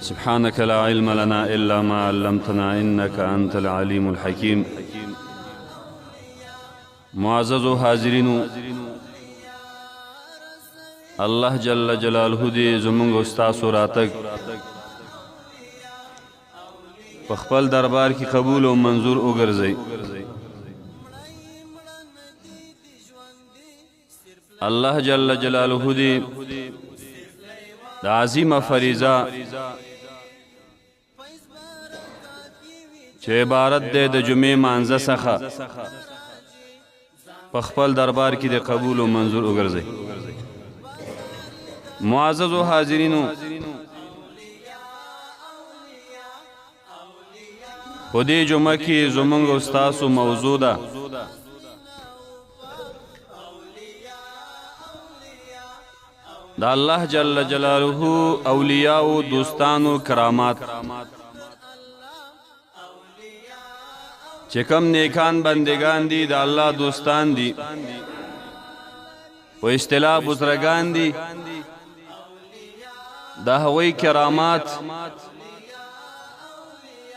سبحانك لا علم لنا إلا ما علمتنا إنك أنت العليم الحكيم. معزز حاضرینو، الله جل جلاله دې زمونږ او ستاسو راتګ په خپل دربار کې قبول او منظور وګرځي. الله جل جلاله دې د عظیمه فریضه چې عبارت دی د جمعې مانځه څخه په خپل دربار کې د قبول او منظور وګرځي. معززو حاضرینو، په دې جمعه کې زمونږ او ستاسو موضوع ده د الله جل جلاله اولیاء او دوستانو کرامات. چې کم نیکان بندگان دي د الله دوستان دي، په اصطلاح بزرگان دي، د هغوی کرامات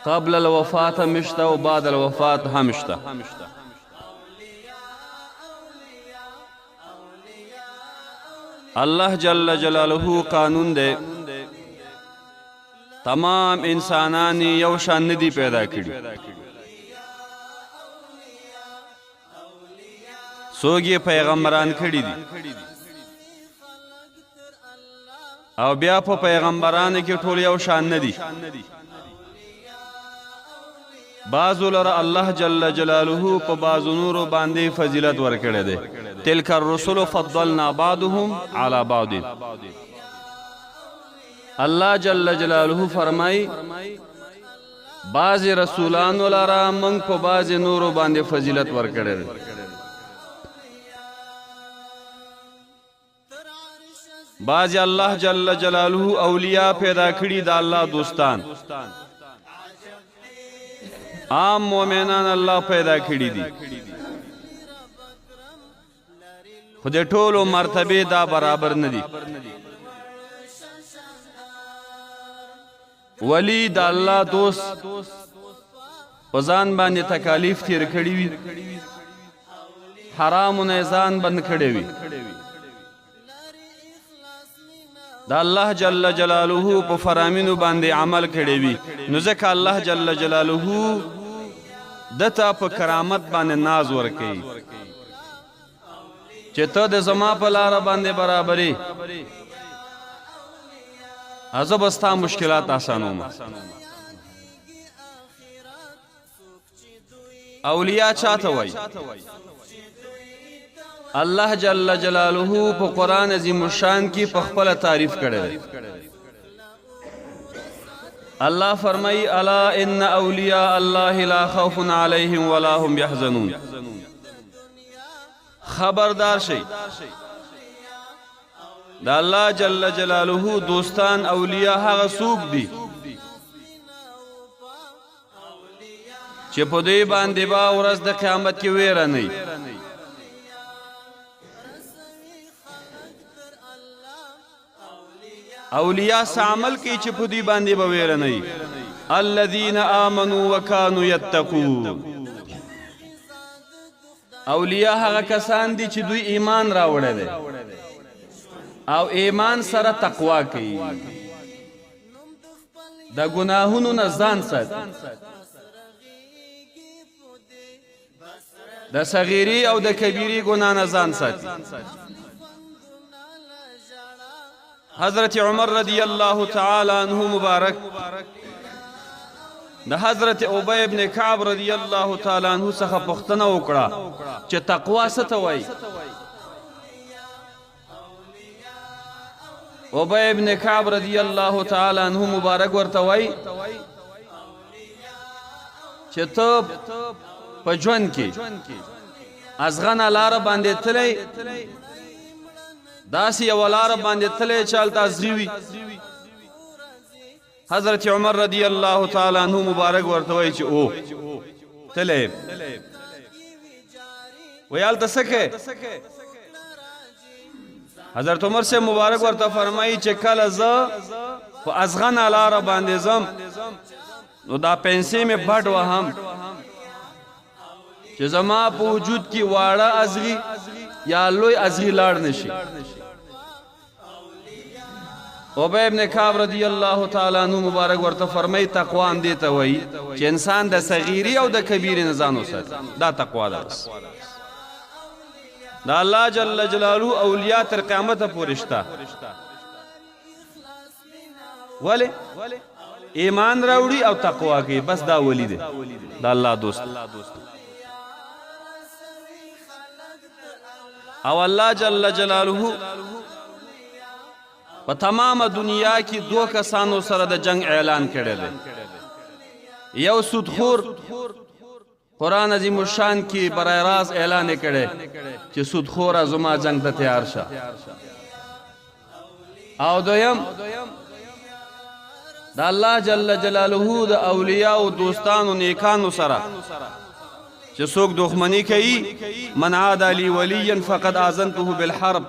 قبل الوفات هم شته او بعد الوفات هم شته. الله جل جلاله قانون دی، تمام انسانان یو شان ندي پیدا کړي. څوک یې پیغمبران کړي دي او بیا په پیغمبرانو کې ټول یو شان نه دي. بعضو لره الله جل جلاله په بعضو نورو باندې فضیلت ورکړی دی. تلک الرسل فضلنا بعضهم علی بعض. الله جل جلاله فرمای بعض رسولانو لره موږ په بعض نورو باندې فضیلت ورکړی دی. بعض الله جل جلاله اولیاء پیدا کړي د الله دوستان، عام مومنان الله پیدا کړي دي، خو د ټولو مرتبه دا برابر نه دي. ولی د الله دوست په ځان باندې تکالیف تیر کړي وي، حرامونه ځان بند کړي وي. د الله جل جلاله په فرامینو باندې عمل کړی وي، نو ځکه الله جل جلاله دته په کرامت باندې ناز ورکوي چې ته د زما په لاره باندې برابرې، زه به ستا مشکلات آسانوم. اولیاء چاته وایي؟ الله جل جلاله په قرآن عظیم الشان کې په خپله تعریف کړی دی. الله فرمایي الا ان اولیاء الله لا خوف علیهم ولا هم یحزنون. خبردار شئ، د الله جل جلاله دوستان اولیاء هغه څوک دي چې په دوی باندې به ورځ د قیامت کې ویره نه وي. اولیاء سعمل کی چې په دې باندې به ویره نه وي. الذین آمنوا وکانوا یتقون. اولیاء هغه کسان دي چې دوی ایمان راوړی دی او ایمان سره تقوا کوي، د ګناهونو نه ځان ساتي، د صغیري او د کبیري ګناه نه ځان ساتي. حضرت عمر رضی الله تعالی عنہ مبارک د حضرت ابی ابن کعب رضی الله تعالی عنہ څخه پوښتنه وکړه چې تقوا څه ته وایي. ابی ابن کعب رضی الله تعالی عنہ مبارک ورته وایي چې ته په ژوند کې ازغنه لاره باندې تللی، داسې یوه لاره باندې تللی چې هلته ازغي وي. حضرت عمر رضی الله تعالی عنہ مبارک ورته وایي چې او تللی وی هلته څه کوې؟ حضرت عمر سے مبارک ورته فرمایي چې کله زه په ازغنه لاره باندې ځم نو دا پیسې مې بډ وهم چې زما په وجود کې واړه ازغي یا لوی ازغي لاړ نشي. ابی ابن کعب رضی الله تعالی عنہ مبارک ورته فرمای تقوا هم دې ته وایي چې انسان د صغیری او د کبیرې نه ځان وساتي. دا تقوا ده. بس دا الله جل جلاله اولیاء تر قیامت پورې شته. ولې ایمان راوړي او تقوا کوي، بس دا ولی دی، دا الله دوست. او الله جل جلاله په تمامه دنیا کې دو کسانو سره د جنگ اعلان کړی دی. یو سودخور قرآن عظیم الشان کې برای راست اعلان کړی چې سودخوره زما جنگ ته تیار شه. او دویم د الله جل جلاله د اولیاء او دوستانو نیکانو سره چې څوک دښمني کوي، من عاد لی ولیا فقد آذنته بالحرب.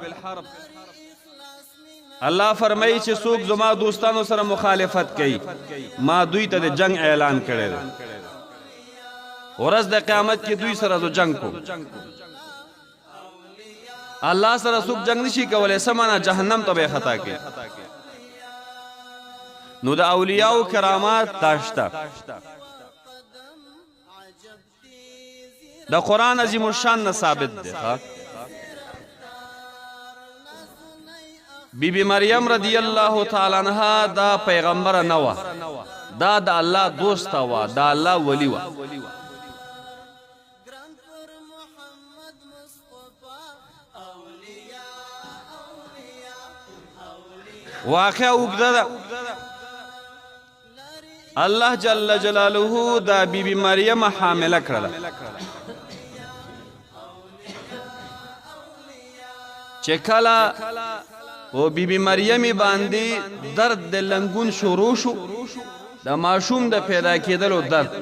الله فرمایي چې څوک زما دوستانو سره مخالفت کوي، ما دوی ته د جنگ اعلان کړی دی. ورځ د قیامت کې دوی سره زه جنگ کوم. الله سره څوک جنگ نشي کولی، څه معنا جهنم ته به خطا کوي. نو د اولیاء کرامات دا شته. د قرآن عظیم الشان نه ثابت دی. بی بی مریم رضی الله تعالی عنها دا پیغمبر نه وه، دا د الله دوست وه، دا الله ولی وه. واقع اوږده ده. الله جل جلاله دا بی بی مریم حامله کړله چې کله و بی بی مریم باندې درد د لنګون شروع شو، د ماشوم د پیدا کېدلو درد.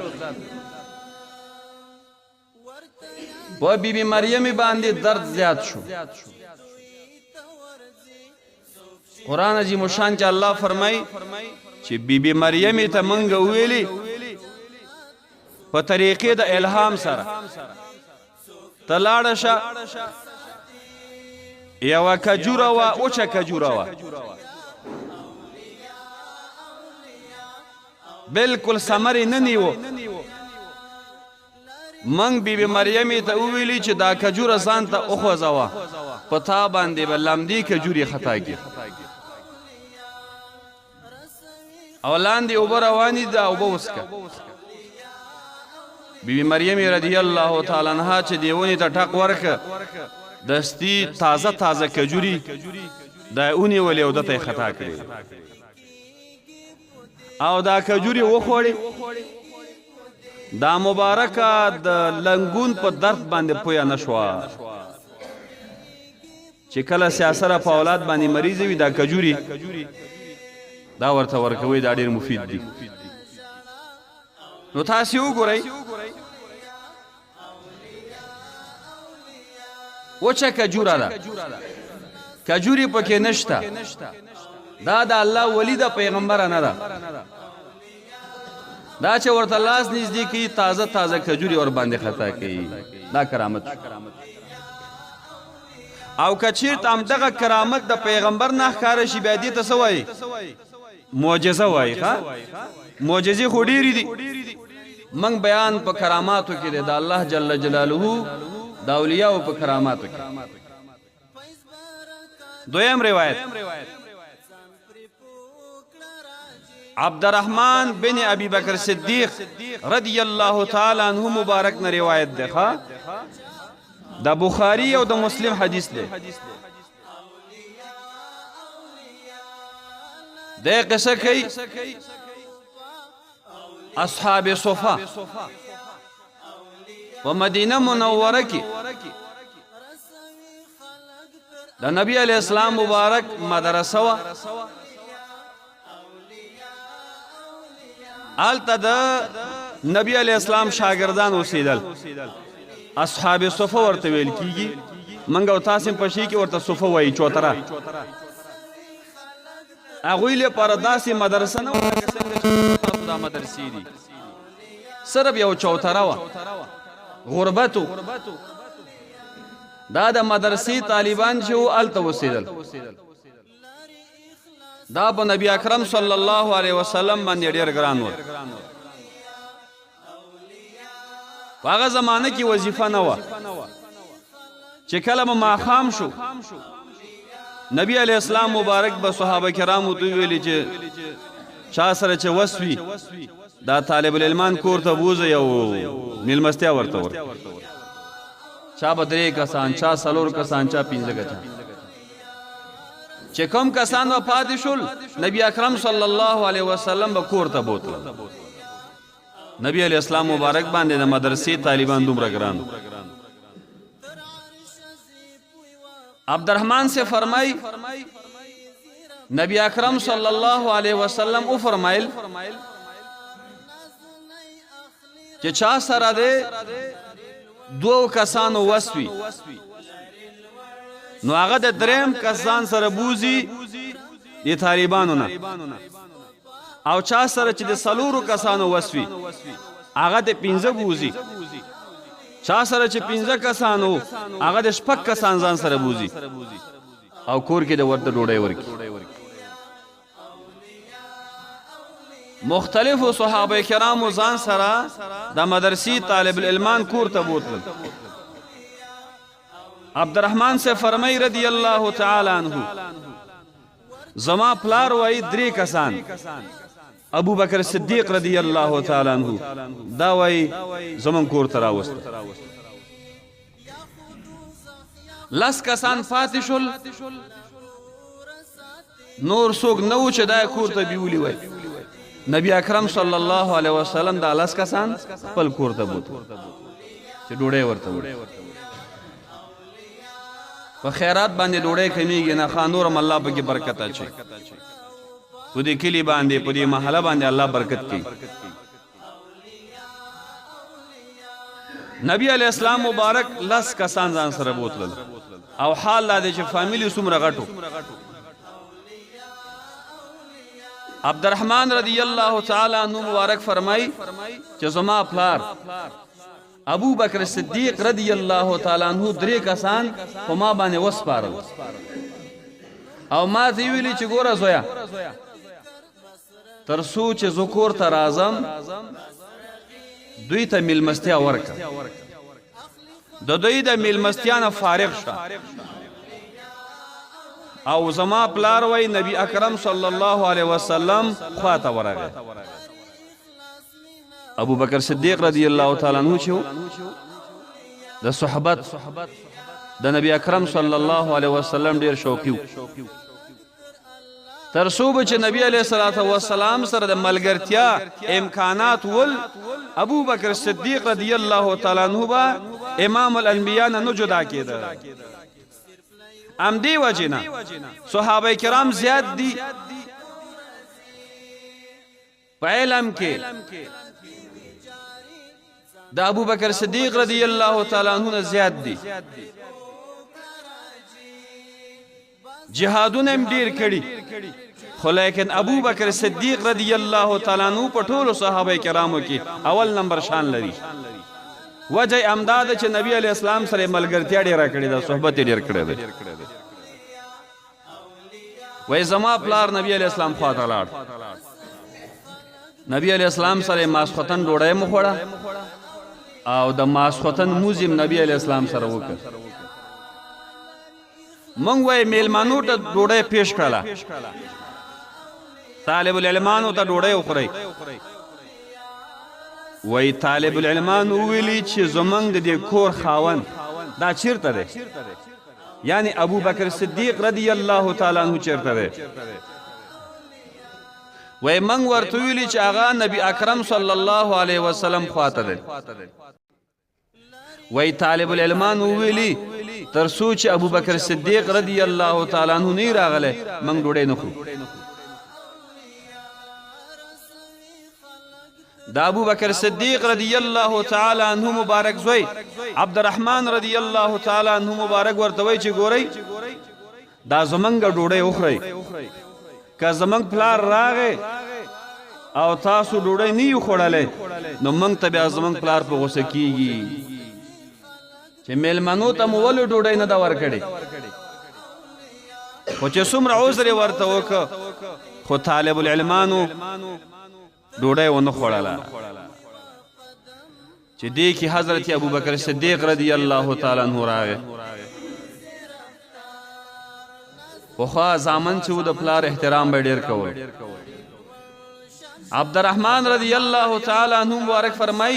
و بی بی مریم باندې درد زیات شو. قرآن عظیم الشان چې الله فرمای چې بی بی مریم ته منګه ویلي په طریقې د الهام سره ته لاړه شه، یوه کجوره وه، اوچه کجوره وه، بلکل ثمرې نه نیوه. منګ بی بی مریم ته وویلي چې دا کجوره ځان ته وخوځوه، په تا باندې به لمدې کجورې خطا کړي. او لاندې اوبه روانې ده، اوبه وڅښه. بی بی مریم رضی الله تعالی عنها چې دې ونې ته ټق ورکړه، دستي تازه تازه کجوري دا ونیولې او دته یې خطا کړې، او دا کجوري وخوړې. دا مبارکه د لنګون په درد باندې پویه نه شوه چې کله سیاسره په اولاد باندې مریض وي، دا کجوري دا ورته ورکوي، دا ډېر مفید دي. نو تاسې وګورئ وچه کجوره ده، کجوري پکې نشته. دا د الله ولی ده، پیغمبره نه ده. دا چې ورته لاس نږدې کوي، تازه تازه کجوري ور باندې خطا کوي. دا کرامت. او که چېرته همدغه کرامت د پیغمبر نه ښکاره شي، بیا دې ته څه وایي؟ معجزه وایي. معجزې خو ډېرې دي. موږ بیان په کراماتو کې دی، د الله جل جلاله د اولیاءو په کراماتو کې. دویم روایت عبدالرحمن بن ابی بکر صدیق رضی الله تعالی عنہ مبارک نه روایت ده. د بخاری او د مسلم حدیث ده. ده قصه کوي اصحاب صفا و مدینه منوره کې د نبی علیہ السلام مبارک مدرسه و. آلته د نبی علیہ السلام شاگردان اوسېدل، اصحاب صفا ورته ویل کیږي. منګه او تاسو په شي کې ورته صفا وایي، چوتره. هغوی لپاره داسې مدرسه نه وه لکه څنګه چې تاسو دا مدرسې دي صرف یو چوتره وه غربت و دا د مدرسې طالبان چې وو هلته اوسېدل دا په نبی اکرم صلی الله علیه وسلم باندې ډېر ګران و په هغه زمانه کې وظیفه نه وه چې کله به ماښام شو نبی علیه السلام مبارک به صحابه کرامو ته ویلي چې چا سره چې وس وي دا طالب العلمان کور ته بوځئ او میلمستیا ورته ورکړئ چا به 3 کسان چا 4 کسان چا 15 کسان چې کوم کسان به پاتې شول نبی اکرم صلی الله علیه وسلم به کور ته بوتل نبی علیه السلام مبارک باندې د مدرسې طالبان دومره ګران عبدالرحمن سے فرمائی نبی اکرم صلی اللہ علیہ وسلم او فرمائل چې چا سره ده 2 کسانو وسوي نو هغه د 3 کسان سره بوزي د طالبانو نه او چا سره چې د 4 کسانو وسوي هغه د 15 بوزي چا سره چې 15 کسانو هغه د 6 کسان ځان سره بوزي او کور کې د ورته ډوډۍ ورکي مختلفو صحابه کرامو ځان سره د مدرسې طالب العلمان کور ته بوتل عبدالرحمن سے فرمائی رضی اللہ تعالی عنہ زما پلار وای 3 کسان ابو بکر صدیق رضی اللہ تعالی عنہ دا وای زمون کور ته راوست لس کسان پاتې شول نور څوک نو چې دا کور ته بیولی وای نبی اکرم صلی الله علیه وسلم دا لس کسان خپل کور ته بوتل چې ډوډۍ ورته وړي په خیرات باندې ډوډۍ کمیږي نه خانورم الله پکې برکت اچي په دې کلی باندې په دې محله باندې الله برکت کوي نبی علیہ السلام مبارک لس کسان ځان سره بوتل او حال لا دې چې فامیلی څومره غټو عبدالرحمن رضی اللہ تعالی عنہ مبارک فرمائی چې زما پلار ابو بکر صدیق رضی اللہ تعالی عنہ 3 کسان په ما باندې وسپارل او ما ته ویلي چې ګوره زویا تر څو چې زه کور ته راځم دوی ته میلمستیا ورکړه د دوی د میلمستیا نه فارغ شه او زما پلار وای نبی اکرم صلی الله علیه وسلم خواته ورغه ابو بکر صدیق رضی الله تعالی عنہ چې د صحبت د نبی اکرم صلی الله علیه وسلم ډیر شوقي تر څو چې نبی علیه الصلاۃ والسلام سره د ملګرتیا امکانات ول ابو بکر صدیق رضی الله تعالی عنہ با امام الانبیاء نه جدا کېده ام دی وجنا صحابه کرام زیات دی په علم کې د ابو بکر صدیق رضی الله تعالی عنہ زیات دی جهادونه هم ډیر کړي خو لیکن ابو بکر صدیق رضی الله تعالی عنہ په ټولو صحابه کرامو کې اول نمبر شان لري وجه امداد چې نبی علیہ السلام سره ملګرتیا ډیره کړې ده صحبت ډیر کړې ده وای زما پلار نبی علیہ السلام خواته لاړ نبی علیہ السلام سره ماسختن ډوډۍ مخوړه او د ماسختن موزیم نبی علیہ السلام سره وکړ مونږ وای میلمانو ته ډوډۍ پیش کړه طالب العلمانو ته ډوډۍ وخورئ وای طالب العلمان ویلی چې زمنګ د کور خاون دا چیرته ده یعنی ابو بکر صدیق رضی الله تعالی عنہ چیرته ده وای منګ ورته ویلی چې هغه نبی اکرم صلی الله علیه وسلم خواته ده وای طالب العلمان ویلی تر څو چې ابو بکر صدیق رضی الله تعالی عنہ نه راغله منګ ډوډۍ نه خورو دا ابو بکر صدیق رضی اللہ تعالی عنہ مبارک زوی عبدالرحمن رضی اللہ تعالی عنہ مبارک ورته وای چې ګورئ دا زمنګ ډوډۍ وخورئ که زمونږ پلار راغی او تاسو ډوډۍ نه یو خوړلی نو موږ ته بیا زمونږ پلار په غوسه کیږي چې میلمنو ته مو ولې ډوډۍ نه ده ورکړې خو چې څومره عذر یې ورته وکړه خو طالب العلمانو ډوډۍ ونه خوړله چې دې کې حضرت ابوبکر صدیق رضی الله تعالی عنہ راغی پخوا زامن چې و د پلار احترام به ډېر کول عبدالرحمن رضی الله تعالی عنہ مبارک فرمای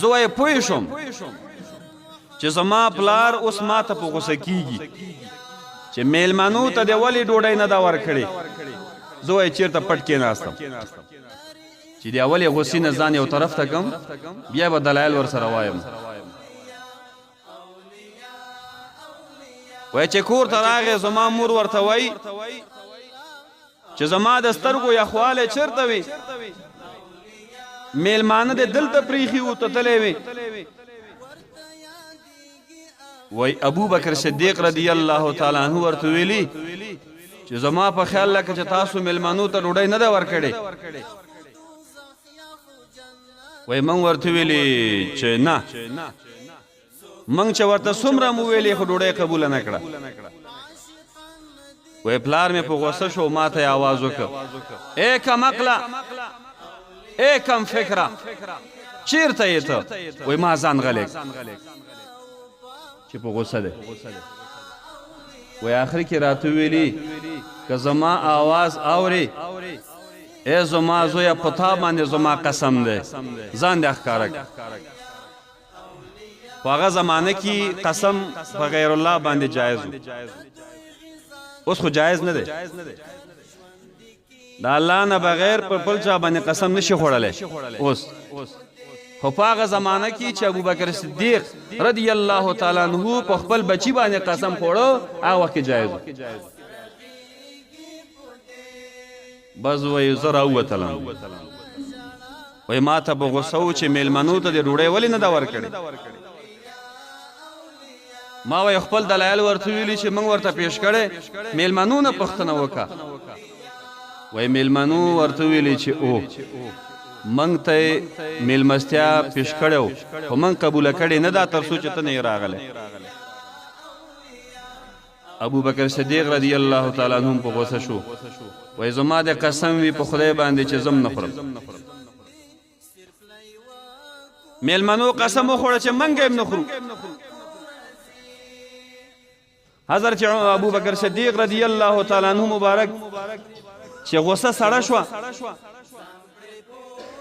زه یې پوه شوم چې زما پلار اوس ما ته په غوسه کیږي چې میلمنو ته دې ولې ډوډۍ نه ده ورکړې زه یې چېرته پټ کېناستم چې د اولې غوسې نه ځان یو طرف ته کم بیا به دلایل ورسره وایم وایي چې کور ته راغی زما مور ورته وایي چې زما د سترګو یخوالی چېرته وي میلمانه دې دلته پریښي وو ته تللی وي وایي ابوبکر صدیق رضی الله تعالی عنہ ورته ویلي چې زما په خیال لکه چې تاسو میلمنو ته ډوډۍ نه ده ورکړې وایي موږ ورته ویلي چې نه موږ چې ورته څومره مو ویلې خو ډوډۍ قبوله نه کړه وایي پلار مې په غوسه شو ما ته یې آواز وکړ ای کم عقله ای کم فکره چېرته یې ته وایي ما ځان غلی چې په غوسه دی وایي آخر کې راته ویلي که زما آواز اورې ای زما زویه په تا باندې زما قسم دی ځان دې ښکاره کړه په هغه زمانه کې قسم په غیر الله باندې جایز و اوس خو جایز نه دی د الله نه بغیر پر بل چا باندې قسم نشي خوړلی اوس خو په هغه زمانه کې چې ابوبکر صدیق رضی الله تعالی عنہ په خپل بچي باندې قسم خوړو هغه وخت کې جایز و بس وایي زه راووتلم وایي ما ته به غوسه و چې میلمنو ته دې ډوډۍ ولې نه ده ورکړې ما وایي خپل دلایل ورته ویلي چې موږ ورته پیش کړی میلمنو نه پوښتنه وکړه وایي میلمنو ورته ویلي چې او موږ ته میلمستیا پیش کړی و خو موږ قبوله کړې نه ده تر څو چې ته نه یې راغلی ابوبکر صدیق رضی الله تعالی عنہ په غوسه شو وایي زما د قسم وي په خدای باندې چې زم نه خورم میلمنو قسم وخوړه چې موږ هم نه خورو حضرت ابوبکر صدیق رضی الله تعالی عنہ مبارک چې غوسه سړه شوه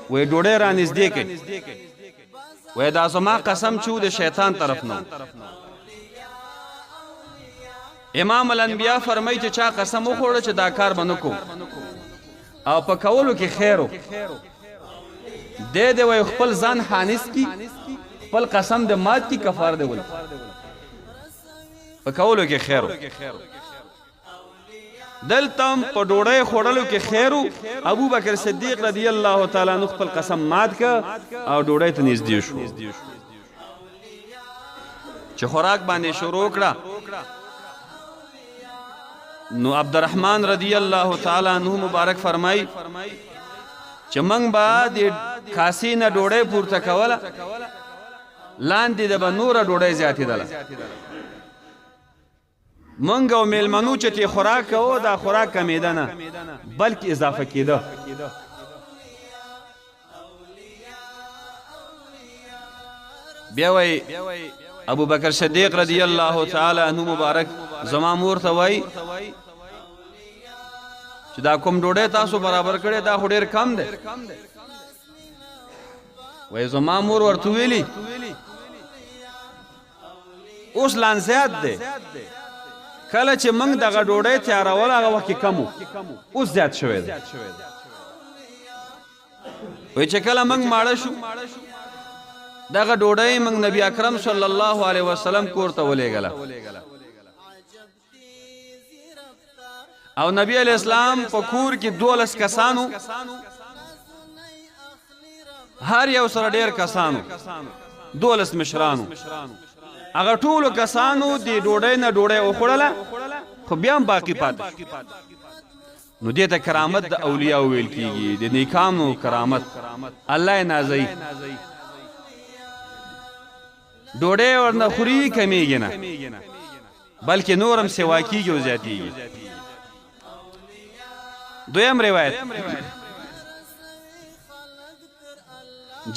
وایي ډوډۍ رانږدې کړئ وایي دا زما قسم چې و د شیطان طرف نه امام الانبیا فرمایي چې چا قسم وخوړه چې دا کار به نه کوو او په کولو کې خیر و دی دی وایي خپل ځان حانس کی خپل قسم د مات کی کفار دی ول په کولو کې خیر و دلته هم په ډوډۍ خوړلو کې خیر و ابوبکر صدیق رضی الله تعالی عنہ خپل قسم مات که او ډوډۍ ته نږدې شو چې خوراک باندې شروع کړه نو عبدالرحمن رضی الله تعالی عنہ مبارک فرمای چې موږ به د کاسې نه ډوډۍ پورته کوله لاندې د به نوره ډوډۍ زیاتېدله موږ او میلمنو چې تی خوراک کوو دا خوراک کمیده نه بلکې اضافه کېده بیا وایي ابوبکر صدیق رضی الله تعالی عنہ مبارک زما مور ته وایي چې دا کوم ډوډۍ تاسو برابر کړې دا خو ډېر کم دی وایي زما مور ورته ویلي اوس لان زیات دی کله چې موږ دغه ډوډۍ تیارول هغه وخت کې کم و اوس زیات شوی دی وایي چې کله موږ ماړه شو دغه ډوډۍ موږ نبی اکرم صلی الله علیه وسلم کور ته ولېږله او نبی علیہ السلام په کور کې 12 کسانو هر یو سره ډېر کسانو 12 مشرانو هغه ټولو کسانو د ډوډۍ نه ډوډۍ وخوړله خو بیا هم باقي پاتې نو دې ته کرامت د اولیاء ویل کیږي د نیکانو کرامت الله یې نازوي ډوډۍ ورنه خوري کمیږي نه بلکې نورم سوا کیږي او زیاتیږي دویم روایت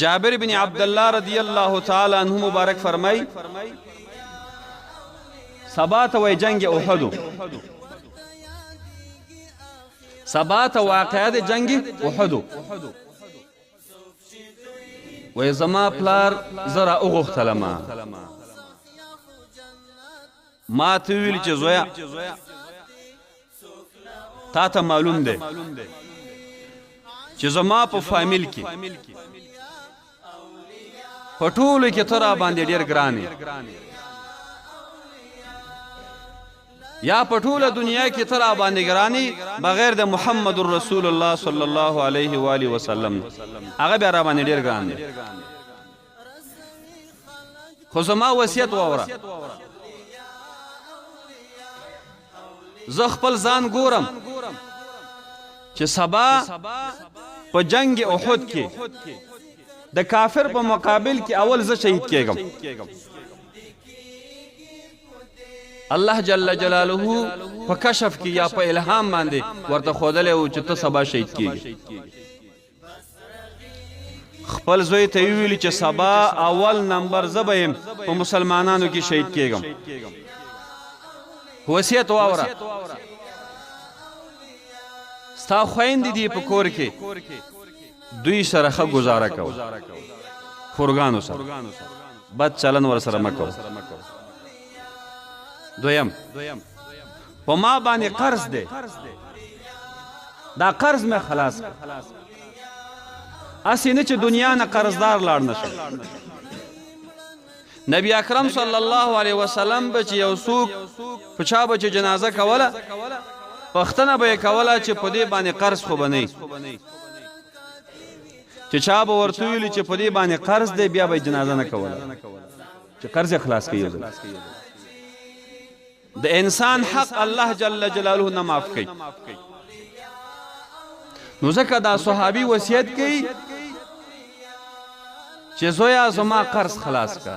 جابر بن عبدالله رضی الله تعالی عنہ مبارک فرمای سبا ته وای جنگ احد سبا ته واقعه د جنگ احد وای زما پلار زرا اوغختلما ما ته ویل چې زویا تا ته معلوم دی چې زما په فامیل کې په ټولو کې ته را باندې ډېر ګران یې یا په ټوله دنیا کې ته را باندې ګران یې بغیر د محمد رسول الله صلی الله علیه و آله وسلم هغه بیا را باندې ډېر ګران دی خو زما وصیت واوره زه خپل ځان ګورم چې سبا په جنگ احد کې د کافر په مقابل کې اول زه شهید کېږم الله جل جلاله په کشف کې یا په الهام باندې ورته ښودلی و چې ته سبا شهید کېږي خپل زوی ته یې ویلي چې سبا اول نمبر زه به یم په مسلمانانو کې شهید کېږم وصیت واوره ستا خویندې دي په کور کې دوی سره ښه ګزاره کوه خورګانو سره بد چلن ورسره مه کوه دویم په ما باندې قرض دی دا قرض مې خلاص کړ هسې نه چې دنیا نه قرضدار لاړ نه شم نبی اکرم صلی الله علیه وسلم به چې یو څوک په چا به چې جنازه کوله پښتنه به یې کوله چې په دې باندې قرض خو به نه چې چا به ورته ویلي چې په دې باندې قرض دی بیا به جنازه نه کوله چې قرض یې خلاص کوي د انسان حق الله جل جلاله نه معاف کوي نو ځکه دا صحابي وصیت کوي چې زویا زما قرض خلاص کا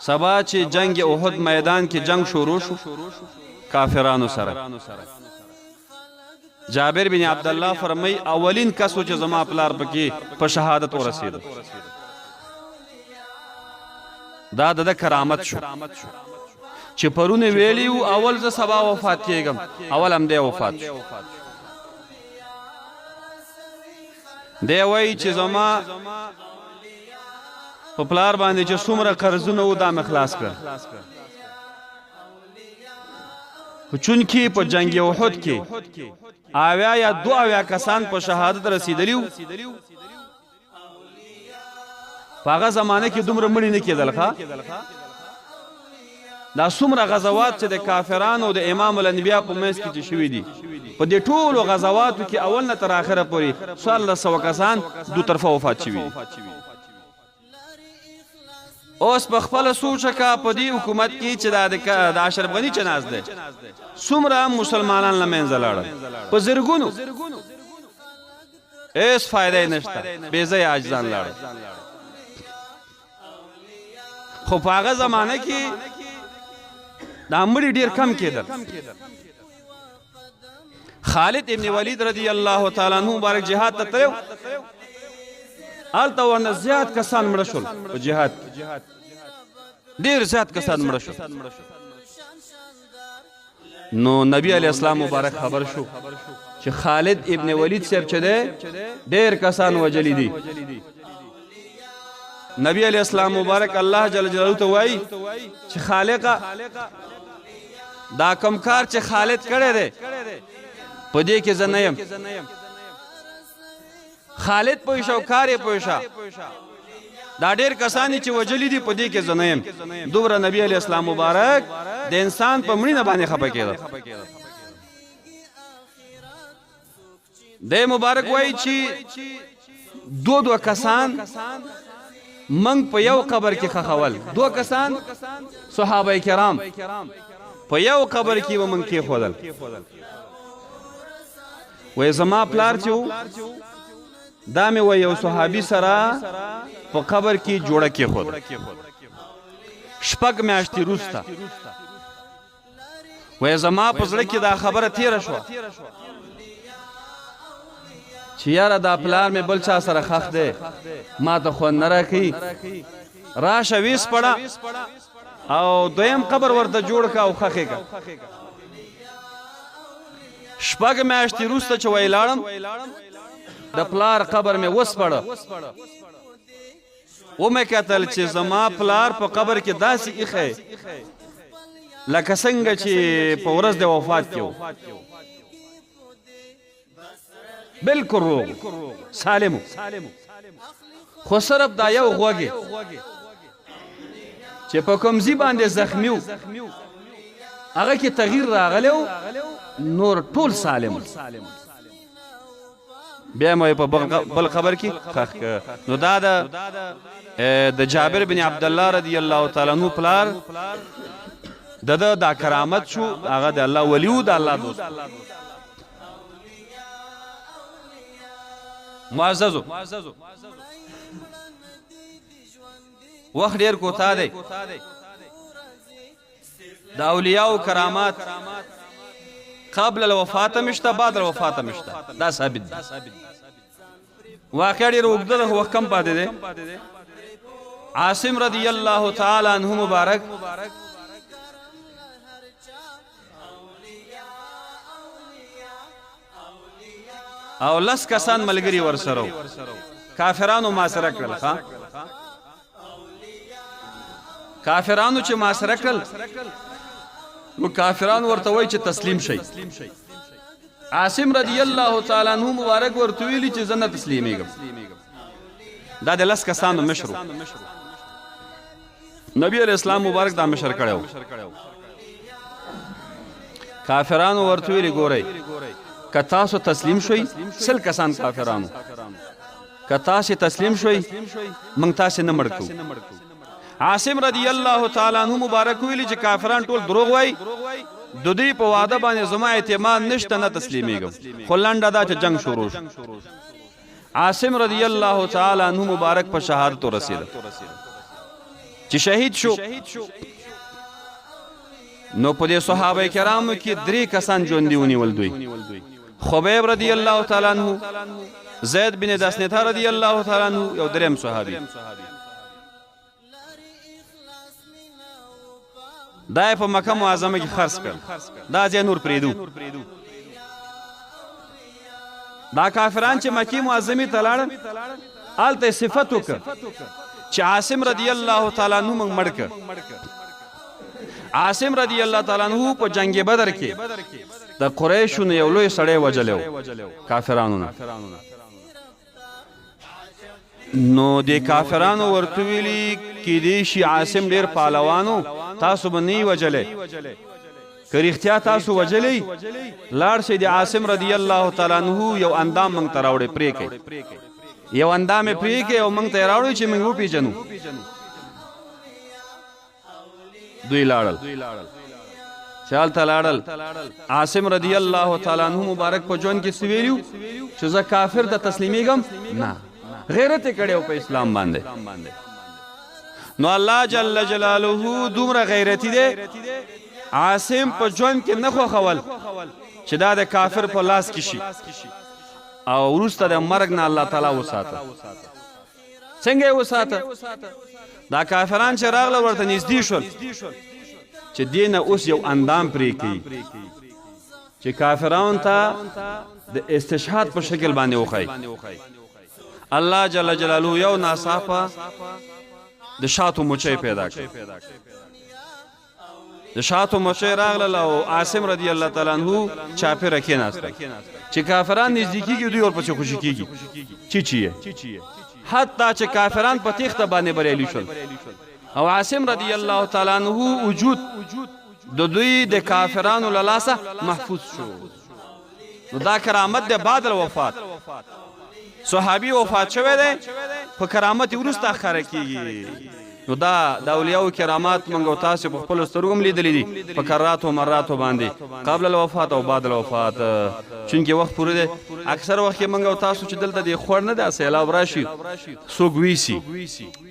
سبا چې جنگ احد میدان کې جنگ شروع شو کافرانو سره جابر بن عبدالله فرمای اولین کسو چې زما پلار پکې په شهادت ورسید دا د کرامت شو چې پرونه ویلی او اول ز سبا وفات کېږم اول هم دی وفات شو دی وای چې زما په پلار باندې چې څومره قرضونه و دا مې خلاص کړه چونکې په جنگ احد کې اویا یا 2 کسان په شهادت رسیدلی وو په هغه زمانه کې دومره مړي نه کېدل ښه دا څومره غزوات چې د کافرانو د امام الانبیا په منځ کې چې شوي دي په دې ټولو غزواتو کې اول نه تر آخره پورې 1400 کسان دو طرفه وفات شوي اوس په خپله سوچ وکړه په دې حکومت کې چې د اشرف غني چې ناست دی څومره مسلمانان له منځه لاړل په زرګونو هېڅ فایده یې نشته بې ځایه عاجزان لاړل خو په هغه زمانه کې دا مړي ډېر کم کېدل خالد ابن ولید رضی الله تعالی عنہ مبارک جهاد ته تلو هلته ورنه زیات کسان مړه شول په جهاد ډېر زیات کسان مړه شول نو نبی علیه السلام مبارک خبر شو چې خالد ابن ولید صاحب چې دی ډېر کسان وجلی دي نبی علیہ السلام مبارک الله جل جلاله ته وایي چې خالقه دا کم کار چې خالد کړی دی په دې کې زه نه یم خالد پوه شه او کار یې پوه شه دا ډېر کسان چې وجلی دي په دې کې زه نه یم دومره نبی علیہ السلام مبارک د انسان په مړینه باندې خفه کېده دی مبارک وایي چې 2 کسان منگ په یو قبر کې خخول 2 کسان صحابه کرام په یو قبر کې به موږ کېښودل وایي زما پلار چې و دا مې وایي یو صحابي سره په قبر کې جوړه کېښوده 6 میاشتې وروسته وایي زما په زړه کې دا خبره تېره شوه چې یاره دا پلار مې بل چا سره خښ دی ما ته خوند نه راکوي راشه ویس پړه او دویم قبر ورته جوړ که او خښې که 6 میاشتې وروسته چې وایي لاړم د پلار قبر مې وسپړه ومې کتل چې زما پلار په قبر کې داسې ایښی لکه څنګه چې په ورځ د وفات کې و بلکل روغ سالم خو صرف دا یو غوږې چې په کوم ځي باندې زخمي و هغه کې تغییر راغلی و نور ټول سالم بیا مې په بل خبر کې خښ که نو دا د جابر بن عبدالله رضی الله تعالی عنه پلار د دا کرامت شو هغه د الله ولی و د الله دوست معززو وخت ډېر کوتاه دی د اولیاء کرامات قبل الوفات مشته بعد الوفات مشته دا ثابت دی واقع ډېر اوږده ده وخت کم پاتې دی عاصم رضی الله تعالی عنه مبارک او 10 کسان ملګري ورسره کافرانو ما سره کړل کافرانو چې ما سره کړل نو کافرانو ورته وایي چې تسلیم شي عاصم رضی الله تعالی عنه مبارک ورته ویلي چې زه نه تسلیمیږم دا د 10 کسانو مشر نبی علیہ السلام مبارک دا مشر کړی کافرانو ورته ویلي ګورئ که تاسو تسلیم شوئ 100 کسان کافرانو که تاسو تسلیم شوئ موږ تاسې نه مړ کوو عاصم رضی الله تعالی عنه مبارک ویلي چې کافران ټول دروغ وایي د دوی په واده باندې زما اعتماد نشته نه تسلیمیږم خو لنډه دا چې جنگ شروع شو عاصم رضی الله تعالی عنه مبارک په شهادت ورسېده چې شهید شو نو په دې صحابه کرامو کې 3 کسان ژوندي ونیول دوی خبیب رضی الله تعالی عنه زید بن دسنته رضی الله تعالی عنه یو دریم صحابي دا په مکه معظمه کې خرڅ کړ دا ځای نور پریدو دا کافران چې مکه معظمه ته لاړل هلته صفت وکړه چې عاصم رضی الله تعالی عنه موږ مړ کړ عاصم رضی الله تعالی عنه په جنگ بدر کې د قریشو نه یو لوی سړی وجلی و کافرانو نه نو د کافرانو ورته ویلي کیدای شي عاصم ډېر پهلوانو تاسو به نه وجلی که رښتیا تاسو وجلی لاړ شئ د عاصم رضی الله تعالی عنه یو اندام موږ ته راوړئ پرېږئ یو اندام یې پرېږئ او موږ ته یې راوړئ چې موږ وپېژنو دوی لاړل چې هلته لاړل عاصم رضی الله تعالی عنه مبارک په ژوند کې څه ویلي چې زه کافر ته تسلیمیږم نه غیرت یې کړی په اسلام باندې نو الله جل جلاله دومره غیرتی دی عاصم په ژوند کې نه خوښول چې دا د کافر په لاس کې شي او وروسته د مرګ نه الله تعالی وساته څنګه یې وساته دا کافران چې راغله ورته نږدې شول چې دې نه اوس یو اندام پرې کوي چې کافرانو ته د استشهاد په شکل باندې وښایي الله جل جلاله یو ناڅاپه د شاتو مچۍ پیدا کړ د شاتو مچۍ راغله او عاصم رضی الله تعالی عنه چاپېره کېناسته چې کافران نږدې کېږي دوی ورپسې خوشي کېږي چیچي حتی چې کافران په تیښته باندې بریالي شول او عاصم رضی الله تعالی عنه وجود د دوی د کافرانو له لاسه محفوظ شو نو دا کرامت د بعد الوفات صحابي وفات شوی دی په کرامت وروسته ښکاره کېږي نو دا د اولیاء کرامات موږ او تاسو په خپل سترګو هم لیدلي دي په کراتو مراتو باندې قبل الوفات او بعد الوفات چونکه وخت پوره دی اکثر وخت موږ او تاسو چې دلته دی خور نه دی سیلاب راشي څوک ویسي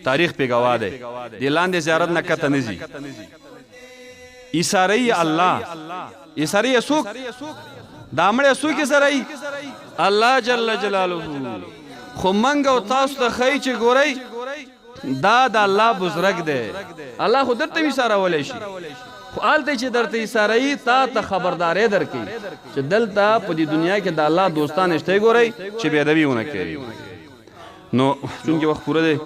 تاریخ په گواه دی د لاندې زیارت نه کته نه ځي ایساری الله ایساری څوک دامړې څوک ایساری الله جل جلاله خو منګ او تاسو ته خی چې ګورئ دا د الله بزرګ دی الله خو درته ایساره ولې شي خو آلته چې درته ایساره تا ته خبرداري درکې چې دلته په دې دنیا کې د الله دوستان شته ګورئ چې بې ادبي ونه کوي نو چونکه وخت پوره دی